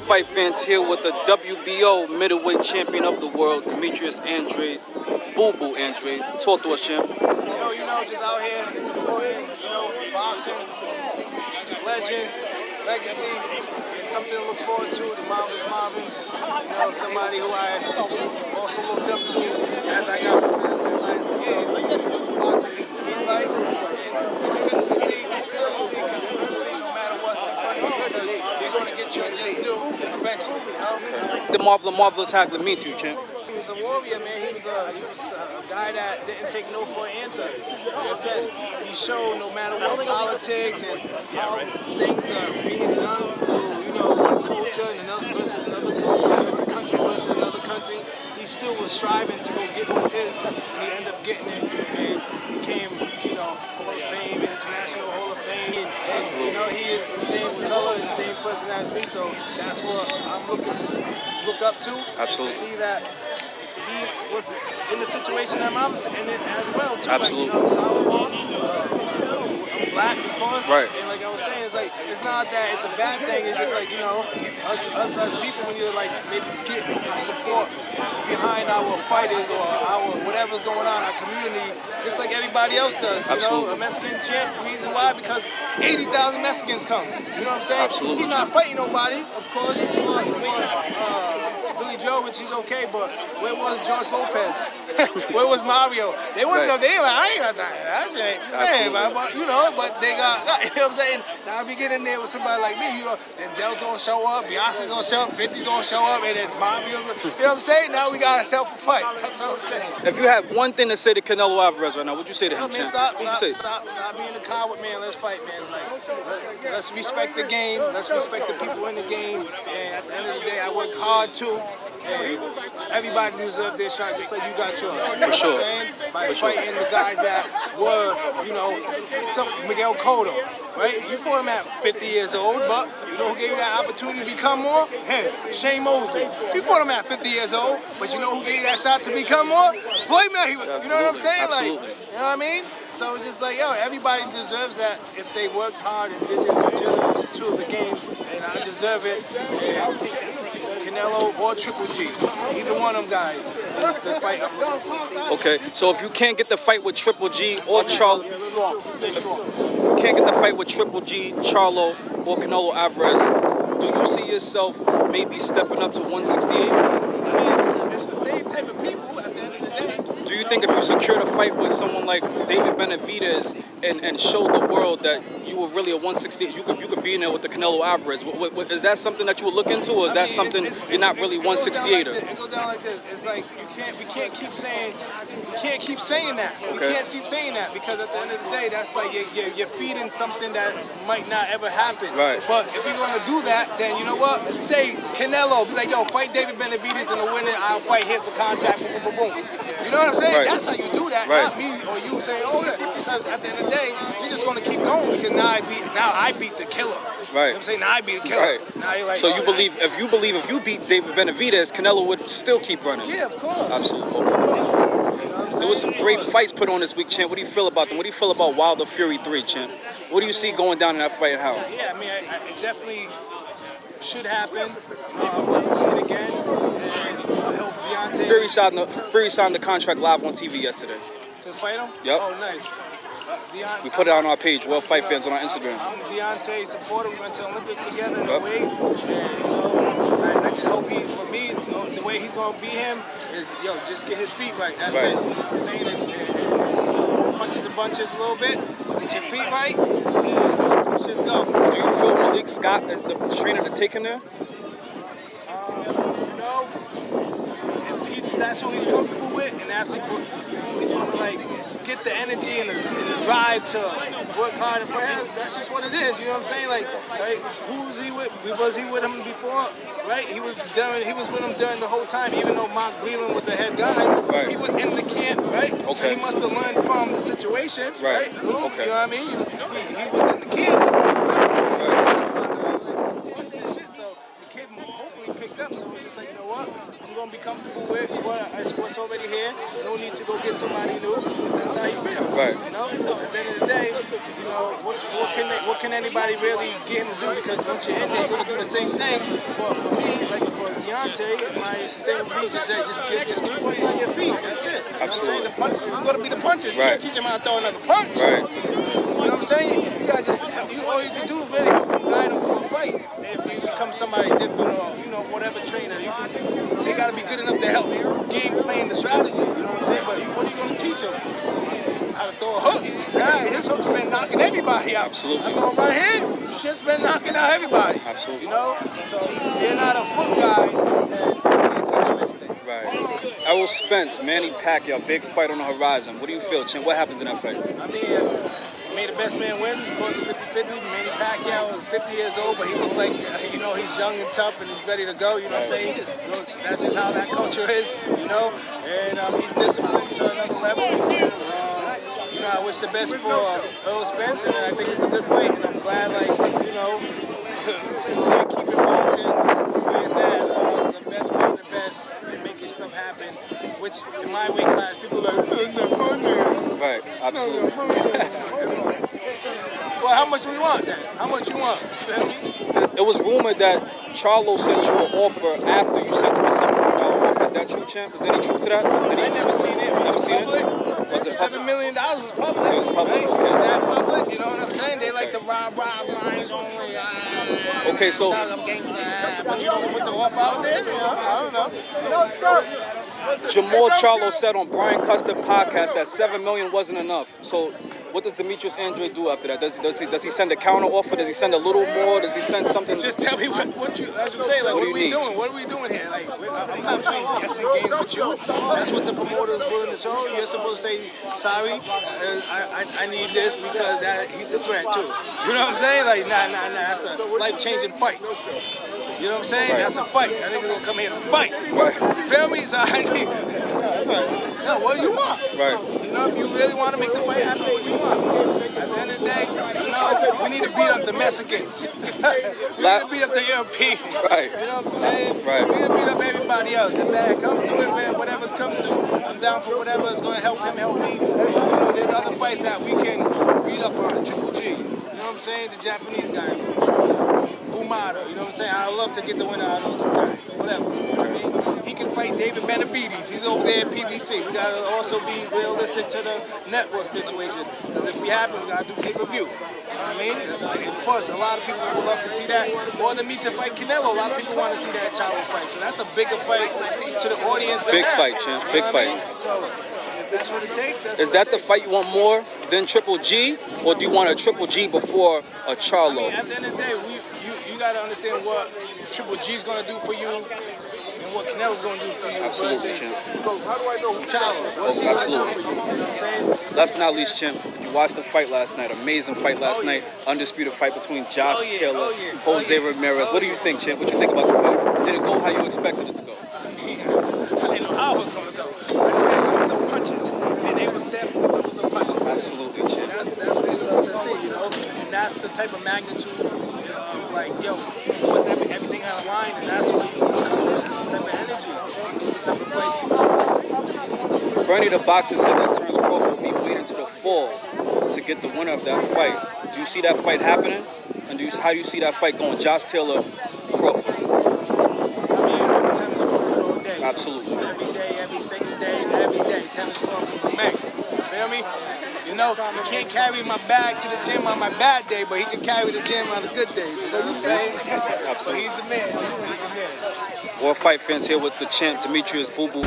Fight Fans here with the WBO middleweight champion of the world, Demetrius Andrade. Boo Boo Andrade. Talk to us, champ. Just out here supporting, boxing, legend, legacy, and something to look forward to. The MARVIN, somebody who I also looked up to as I got older and realized, boxing needs to be like, and consistency, no matter what's in front of you, because you're going to get your just due eventually, The marvelous Hagler mean to you, champ? He was a warrior, man. He was a guy that didn't take no for an answer. Like I said, he showed no matter what politics and how things are being done through, one culture and another versus another culture, another country versus another country, he still was striving to go get what's his, and he ended up getting it and became, Hall of Fame, International Hall of Fame. And, he is the same color and the same person as me, so that's what I'm looking to look up to. Absolutely. To see that he was in the situation that I'm in it as well, too. Absolutely. Like, I'm black, of course. Right. And like I was saying, it's not that it's a bad thing. It's just like, us as people, when you maybe get support behind our fighters or our whatever's going on, our community, just like everybody else does. Absolutely. A Mexican champ, the reason why, because 80,000 Mexicans come. You know what I'm saying? Absolutely. He's not fighting nobody, of course. Billy Joe, which he's okay, but where was George Lopez? Where was Mario? They wasn't up there. I ain't got time. That shit. But they got, you know what I'm saying? Now if you get in there with somebody like me, Denzel's gonna show up, Beyonce's gonna show up, 50's gonna show up, and then Mario's gonna, you know what I'm saying? Now we got ourselves a fight. That's what I'm saying. If you had one thing to say to Canelo Alvarez right now, what'd you say to him, champ? Stop being a coward, man. Let's fight, man. Let's respect the game. Let's respect the people in the game. And at the end of the day, I work hard too. And everybody deserves their shot, just like you got yours. For sure. By fighting the guys that were, Miguel Cotto, right? You fought him at 50 years old, but you know who gave you that opportunity to become more? Shane Mosley. You fought him at 50 years old, but you know who gave you that shot to become more? Floyd Mayweather. You know what I'm saying? Absolutely. You know what I mean? So it's just like, everybody deserves that if they worked hard and did their due diligence to the game, and I deserve it. And Canelo or Triple G, either one of them guys, that's the fight I'm looking for. Okay, so if you can't get the fight with Triple G or Charlo, if you can't get the fight with Triple G, Charlo, or Canelo Alvarez, do you see yourself maybe stepping up to 168? It's the same type of people at the end of the day. Do you think if you secured a fight with someone like David Benavidez and showed the world that you were really a 168, you could be in there with the Canelo Alvarez? Is that something that you would look into, or is that something you're not really 168er? It goes down like this. It's like we can't keep saying that. Okay. We can't keep saying that because at the end of the day, that's like you're feeding something that might not ever happen. Right. But if you're gonna do that, then you know what? Say Canelo, be like, fight David Benavidez in the winner. I'll fight him for contract. Boom, boom, boom. You know what I'm saying? Right. That's how you do that. Right. Not me or you saying, because at the end of the day, you're just gonna keep going because now I beat the killer. Right. You know what I'm saying? Now I beat the killer. Right. Now you're like, so you believe if you beat David Benavidez, Canelo would still keep running? Yeah, of course. Absolutely. There was some great fights put on this week, champ. What do you feel about them? What do you feel about Wilder Fury 3, champ? What do you see going down in that fight and how? Yeah, I mean, it definitely should happen. I'd like to see it again. And I hope Deontay... Fury signed the contract live on TV yesterday. To fight him? Yep. Oh, nice. We put it on our page, World Fight Fans, on our Instagram. I'm a Deontay supporter. We went to the Olympics together in Yep. a way. And I just hope for me, the way he's going to beat him is, just get his feet right. That's it. I'm saying it. Punches and bunches a little bit. Get your feet right. And let's just go. Do you feel Malik Scott is the trainer to take him there? That's what he's comfortable with, and that's what he's going to get the energy and the drive to work hard and fight. That's just what it is. You know what I'm saying? Who was he with? Was he with him before? Right? He was with him during the whole time, even though Mark Whelan was the head guy. Right. He was in the camp, right? Okay. So he must have learned from the situation, right? Okay. You know what I mean? He was in the camp. Watching this shit, so the kid, hopefully definitely picked up. So we're just like, you know what? I'm gonna be comfortable with what's already here. No need to go get somebody new. That's how you feel. Right. You know? At the end of the day, you know, what can anybody really get him to do? Because once you're in there, you're gonna do the same thing. But for me, like for Deontay, my thing would be just keep fighting on your feet. That's it. Absolutely. The punches is gonna be the punches. You Right. can't teach him how to throw another punch. Right. You know what I'm saying? You guys just, all you can do is really help him guide him through a fight. If you become somebody different or, you know, whatever trainer, they got to be good enough to help game plan the strategy. You know what I'm saying? But what are you going to teach him? How to throw a hook. Yeah, his hook's been knocking everybody out. Absolutely. I throw right hand, shit's been knocking out everybody. Absolutely. You know? So if you're not a foot guy, then you can't teach him anything. Right. Errol Spence, Manny Pacquiao, big fight on the horizon. What do you feel, Chin? What happens in that fight? I mean, may the best man win. Of course, 50-50. Manny Pacquiao is 50 years old, but he looks like, you know, he's young and tough and he's ready to go. You know what I'm saying? You know, that's just how that culture is, you know. And he's disciplined to another level. You know, I wish the best for Errol Spence, and I think it's a good fight. And I'm glad, like, you know, they keep it boxing. Like I said, as far as the best fighting the best and making stuff happen, which in my weight class, people are like, Right, absolutely. well, how much do we want then? How much you want? It was rumored that Charlo sent you an offer after you sent him a $7 million offer. Is that true, Champ? Is there any truth to that? I never seen it. Never seen public? it? Was it public? $7 million was public. It was public. Right? Okay. Is that public? You know what I'm saying? They like to rob lines only. Okay, so I'm gangsta. But you don't put the offer out there? You know? I don't know. You know what's up? Jermall Charlo said on Brian Custer podcast that $7 million wasn't enough. So what does Demetrius Andrade do after that? Does he send a counter offer? Does he send a little more? Does he send something? Just tell me what you. That's what I'm saying. Like, what are we need? doing? What are we doing here? Like, I'm not playing guessing games with you. That's what the promoter is willing to show. You're supposed to say, sorry, I need this because he's a threat too. You know what I'm saying? Like, nah. That's a life-changing fight. You know what I'm saying? Right. That's a fight. That nigga gonna come here and fight. Right. You feel me? So I need. No, what do you want? Right. You know, if you really want to make the fight happen, what do you want? At the end of the day, you know, we need to beat up the Mexicans. We need to beat up the Europeans. Right. You know what I'm saying? Right. We need to beat up everybody else. If that comes to it, man, whatever it comes to, I'm down for whatever is going to help him, help me. You know, there's other fights that we can beat up on. Triple G. You know what I'm saying? The Japanese guys. Umada, you know what I'm saying? I would love to get the winner out of those two guys. Whatever. You know what I mean? He can fight David Benavides. He's over there at PBC. We gotta also be realistic to the network situation. Because if we happen, we gotta do pay-per-view. You know what I mean? And of course, a lot of people would love to see that. More than me to fight Canelo, a lot of people want to see that Charlo fight. So that's a bigger fight to the audience. Big fight, champ. Big fight. So if that's what it takes, Is that the fight you want more than Triple G? Or do you want a Triple G before a Charlo? At the end of the day, you got to understand what Triple G's going to do for you and what Canelo's going to do for you. Absolutely, champ. How do I know Charlo? What's he going to do for you? You know what I'm saying? Last but not least, Chimp, you watched the fight last night. Amazing fight last night. Undisputed fight between Josh Taylor, Jose Ramirez. What do you think, Chimp? What do you think about the fight? Did it go how you expected it to go? I didn't know how it was going to go. I knew there was no punches. And they was definitely there was some punches. Absolutely, Chimp. That's what we love to see, you know? And that's the type of magnitude of, like, yo, what's everything on the line, and that's what that's the type of energy. That's the type of fight you want to see. Bernie the boxer said that Terence Crawford will be waiting to the fall to get the winner of that fight. Do you see that fight happening? And how do you see that fight going? Josh Taylor, Crawford. I mean, Terence Crawford all day. Absolutely. Every day, every single day, every day. Terence Crawford, man. You feel me? You know, he can't carry my bag to the gym on my bad day, but he can carry the gym on the good days. You know what I'm saying? Absolutely. So he's the man. He's the man. World Fight Fans here with the champ, Demetrius Boo Boo.